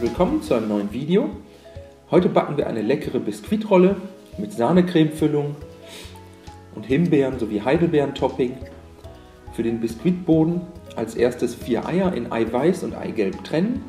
willkommen zu einem neuen Video. Heute backen wir eine leckere Biskuitrolle mit Sahnecreme-Füllung und Himbeeren sowie Heidelbeeren-Topping. Für den Biskuitboden als erstes 4 Eier in Eiweiß und Eigelb trennen.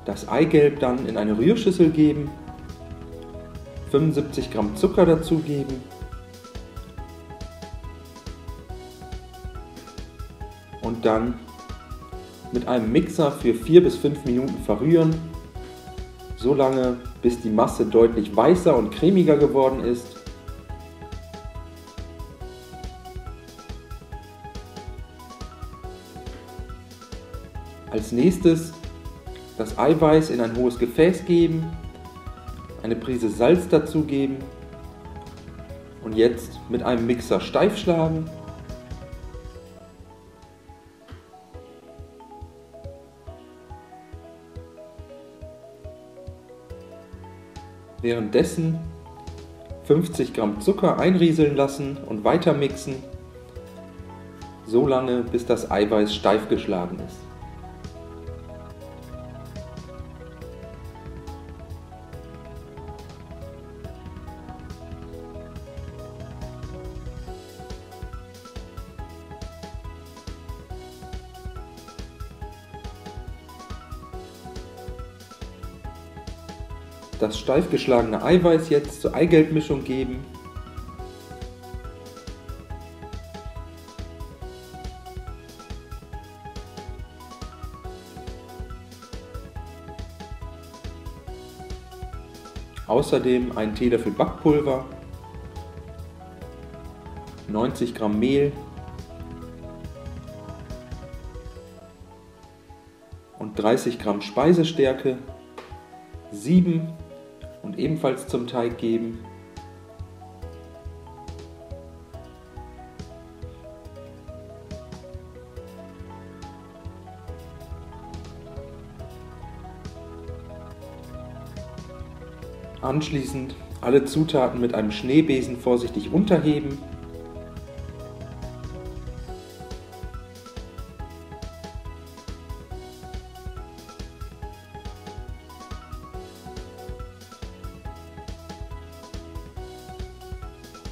Das Eigelb dann in eine Rührschüssel geben, 75 Gramm Zucker dazugeben und dann mit einem Mixer für 4 bis 5 Minuten verrühren, so lange bis die Masse deutlich weißer und cremiger geworden ist. Als nächstes das Eiweiß in ein hohes Gefäß geben, eine Prise Salz dazugeben und jetzt mit einem Mixer steif schlagen. Währenddessen 50 Gramm Zucker einrieseln lassen und weiter mixen, so lange bis das Eiweiß steif geschlagen ist. Das steif geschlagene Eiweiß jetzt zur Eigelbmischung geben. Außerdem einen Teelöffel Backpulver, 90 Gramm Mehl und 30 Gramm Speisestärke, sieben und ebenfalls zum Teig geben. Anschließend alle Zutaten mit einem Schneebesen vorsichtig unterheben.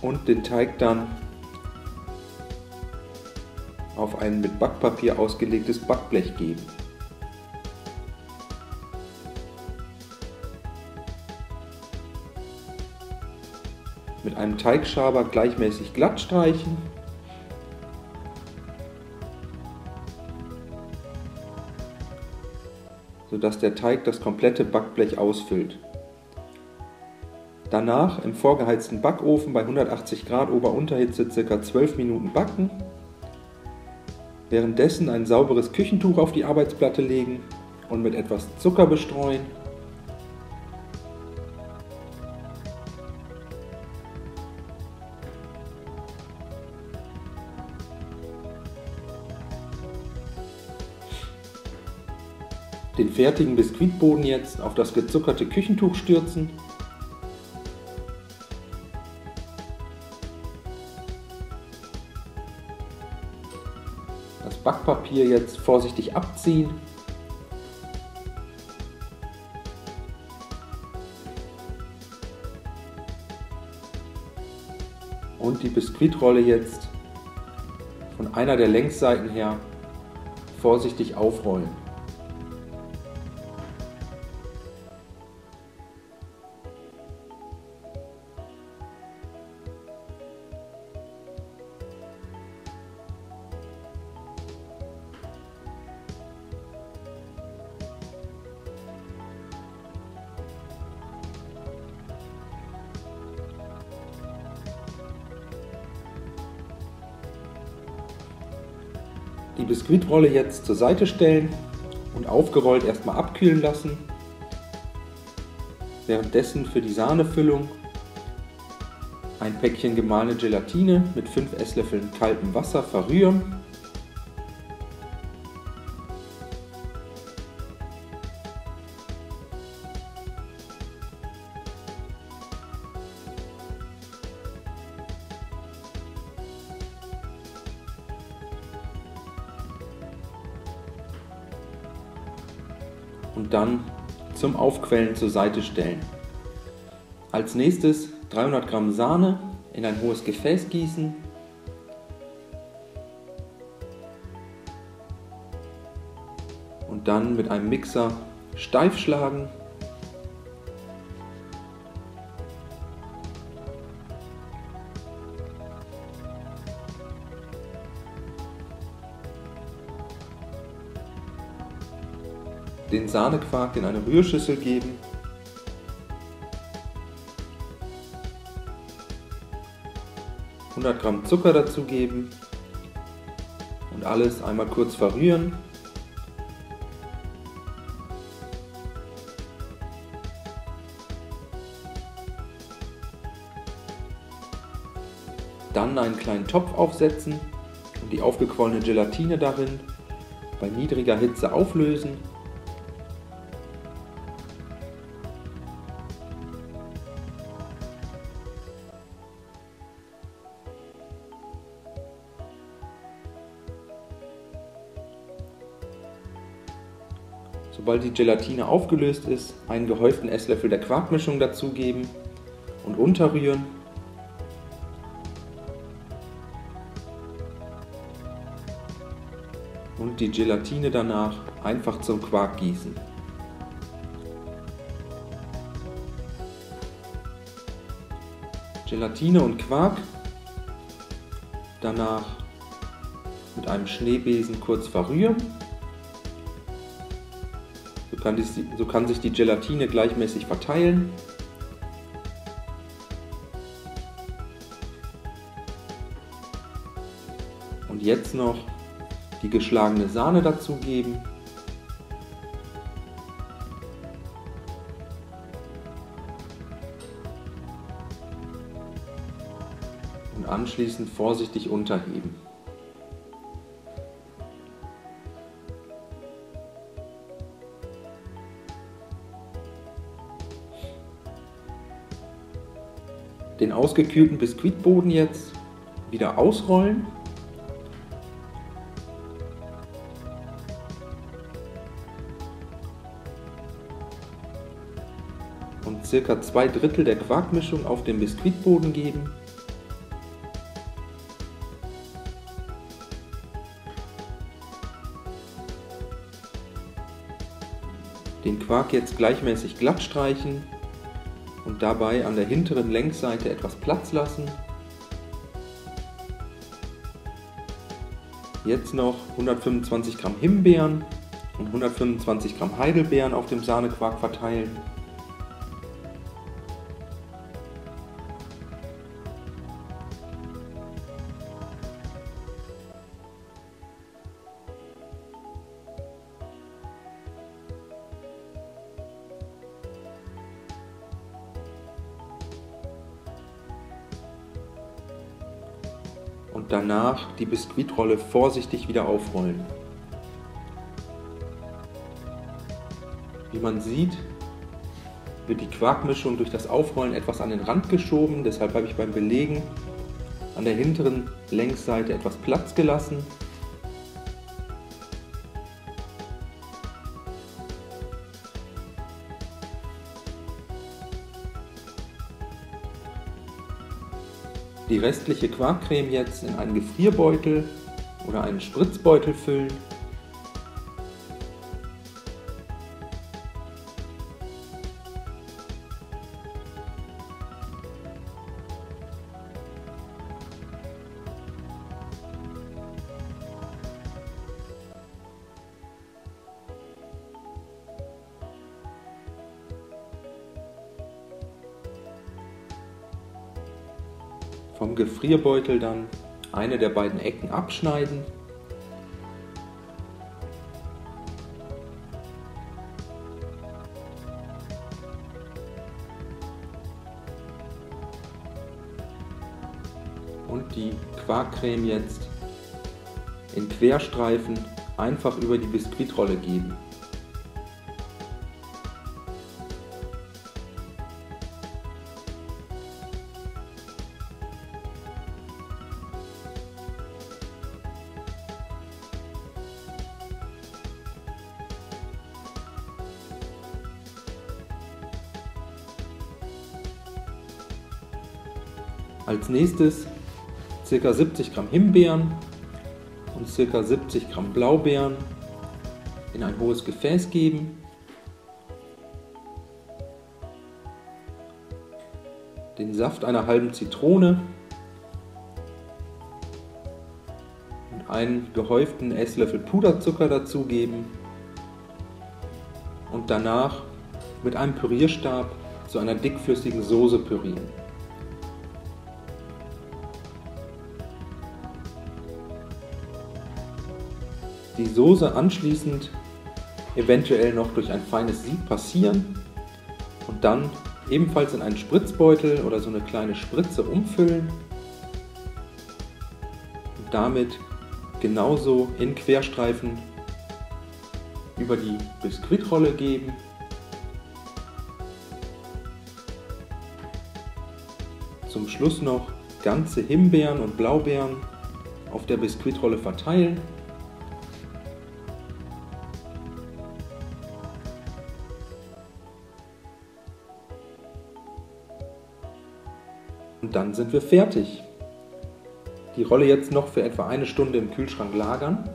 Und den Teig dann auf ein mit Backpapier ausgelegtes Backblech geben. Mit einem Teigschaber gleichmäßig glatt streichen. Sodass der Teig das komplette Backblech ausfüllt. Danach im vorgeheizten Backofen bei 180 Grad Ober-Unterhitze ca. 12 Minuten backen. Währenddessen ein sauberes Küchentuch auf die Arbeitsplatte legen und mit etwas Zucker bestreuen. Den fertigen Biskuitboden jetzt auf das gezuckerte Küchentuch stürzen. Das Backpapier jetzt vorsichtig abziehen. Und die Biskuitrolle jetzt von einer der Längsseiten her vorsichtig aufrollen. Die Biskuitrolle jetzt zur Seite stellen und aufgerollt erstmal abkühlen lassen. Währenddessen für die Sahnefüllung ein Päckchen gemahlene Gelatine mit 5 Esslöffeln kaltem Wasser verrühren. und dann zum Aufquellen zur Seite stellen. Als nächstes 300 Gramm Sahne in ein hohes Gefäß gießen. Und dann mit einem Mixer steif schlagen. Den Sahnequark in eine Rührschüssel geben. Gramm Zucker dazugeben und alles einmal kurz verrühren. Dann einen kleinen Topf aufsetzen und die aufgequollene Gelatine darin bei niedriger Hitze auflösen. Sobald die Gelatine aufgelöst ist, einen gehäuften Esslöffel der Quarkmischung dazugeben und unterrühren. Und die Gelatine danach einfach zum Quark gießen. Gelatine und Quark danach mit einem Schneebesen kurz verrühren. So kann sich die Gelatine gleichmäßig verteilen. Und jetzt noch die geschlagene Sahne dazugeben. Und anschließend vorsichtig unterheben. Den ausgekühlten Biskuitboden jetzt wieder ausrollen. Und ca. 2/3 der Quarkmischung auf den Biskuitboden geben. Den Quark jetzt gleichmäßig glatt streichen und dabei an der hinteren Längsseite etwas Platz lassen. Jetzt noch 125 Gramm Himbeeren und 125 Gramm Heidelbeeren auf dem Sahnequark verteilen. Und danach die Biskuitrolle vorsichtig wieder aufrollen. Wie man sieht, wird die Quarkmischung durch das Aufrollen etwas an den Rand geschoben, deshalb habe ich beim Belegen an der hinteren Längsseite etwas Platz gelassen. Die restliche Quarkcreme jetzt in einen Gefrierbeutel oder einen Spritzbeutel füllen. Vom Gefrierbeutel dann eine der beiden Ecken abschneiden. Und die Quarkcreme jetzt in Querstreifen einfach über die Biskuitrolle geben. Als nächstes ca. 70 Gramm Himbeeren und ca. 70 Gramm Blaubeeren in ein hohes Gefäß geben. Den Saft einer halben Zitrone und einen gehäuften Esslöffel Puderzucker dazugeben und danach mit einem Pürierstab zu einer dickflüssigen Soße pürieren. Die Soße anschließend eventuell noch durch ein feines Sieb passieren und dann ebenfalls in einen Spritzbeutel oder so eine kleine Spritze umfüllen und damit genauso in Querstreifen über die Biskuitrolle geben. Zum Schluss noch ganze Himbeeren und Blaubeeren auf der Biskuitrolle verteilen. Und dann sind wir fertig. Die Rolle jetzt noch für etwa eine Stunde im Kühlschrank lagern.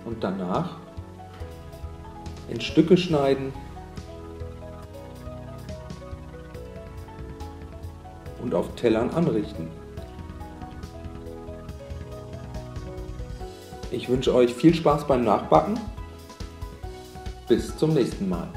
Und danach in Stücke schneiden und auf Tellern anrichten. Ich wünsche euch viel Spaß beim Nachbacken. Bis zum nächsten Mal.